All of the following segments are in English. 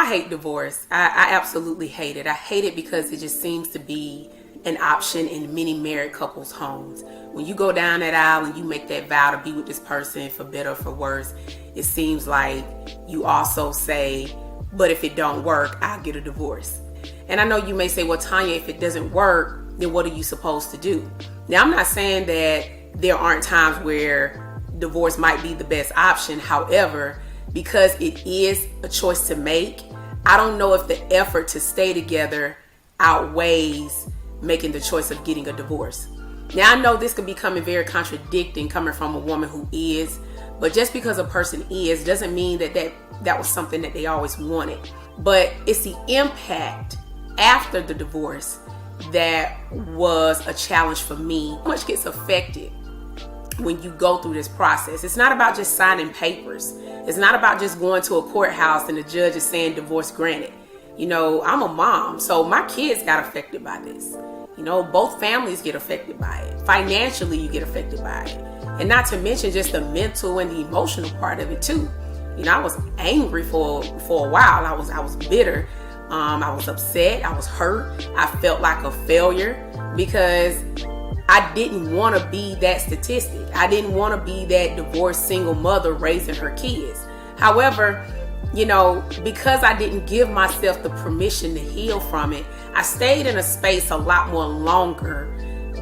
I hate divorce. I absolutely hate it. I hate it because it just seems to be an option in many married couples' homes. When you go down that aisle and you make that vow to be with this person for better or for worse, it seems like you also say, but if it don't work, I'll get a divorce. And I know you may say, well, Tanya, if it doesn't work, then what are you supposed to do? Now, I'm not saying that there aren't times where divorce might be the best option. However, because it is a choice to make, I don't know if the effort to stay together outweighs making the choice of getting a divorce. Now, I know this could be coming very contradicting coming from a woman who is, but just because a person is doesn't mean that was something that they always wanted. But it's the impact after the divorce that was a challenge for me. How much gets affected when you go through this process? It's not about just signing papers. It's not about just going to a courthouse and the judge is saying divorce granted. You know, I'm a mom, so my kids got affected by this. You know, both families get affected by it. Financially, you get affected by it. And not to mention just the mental and the emotional part of it too. You know, I was angry for a while. I was bitter. I was upset. I was hurt. I felt like a failure because I didn't want to be that statistic. I didn't want to be that divorced single mother raising her kids. However, you know, because I didn't give myself the permission to heal from it, I stayed in a space a lot more longer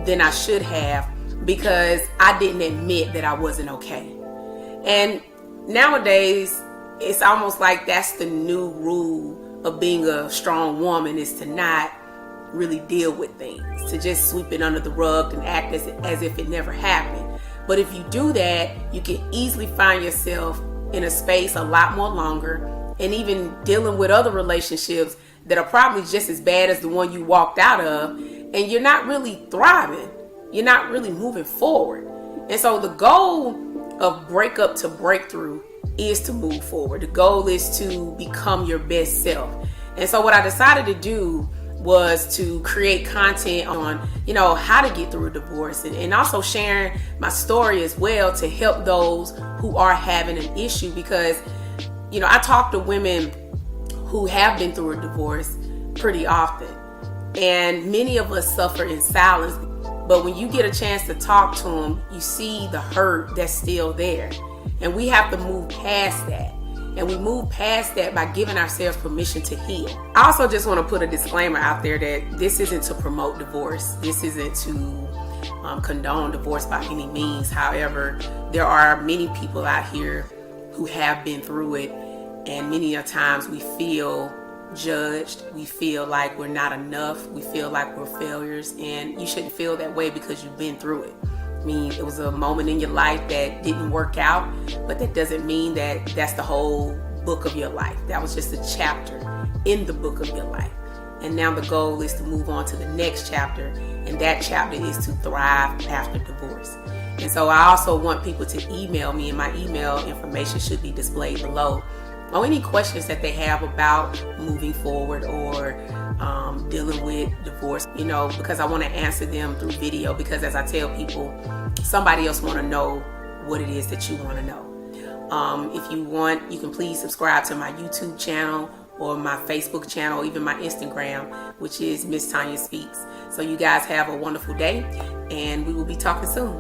than I should have because I didn't admit that I wasn't okay. And nowadays, it's almost like that's the new rule of being a strong woman, is to not really deal with things, to just sweep it under the rug and act as if it never happened. But if you do that, you can easily find yourself in a space a lot more longer, and even dealing with other relationships that are probably just as bad as the one you walked out of, and you're not really thriving. You're not really moving forward. And so the goal of breakup to breakthrough is to move forward. The goal is to become your best self. And so what I decided to do was to create content on, you know, how to get through a divorce, and also sharing my story as well to help those who are having an issue. Because, you know, I talk to women who have been through a divorce pretty often, and many of us suffer in silence. But when you get a chance to talk to them, you see the hurt that's still there. And we have to move past that. And we move past that by giving ourselves permission to heal. I also just want to put a disclaimer out there that this isn't to promote divorce. This isn't to condone divorce by any means. However, there are many people out here who have been through it. And many a times we feel judged. We feel like we're not enough. We feel like we're failures. And you shouldn't feel that way because you've been through it. I mean, it was a moment in your life that didn't work out, but that doesn't mean that that's the whole book of your life. That was just a chapter in the book of your life. And now the goal is to move on to the next chapter, and that chapter is to thrive after divorce. And so I also want people to email me, and my email information should be displayed below, on any questions that they have about moving forward or dealing with divorce, you know, because I want to answer them through video, because as I tell people, somebody else want to know what it is that you want to know. If you want, you can please subscribe to my YouTube channel or my Facebook channel, even my Instagram, which is MsTonya Speaks. So you guys have a wonderful day, and we will be talking soon.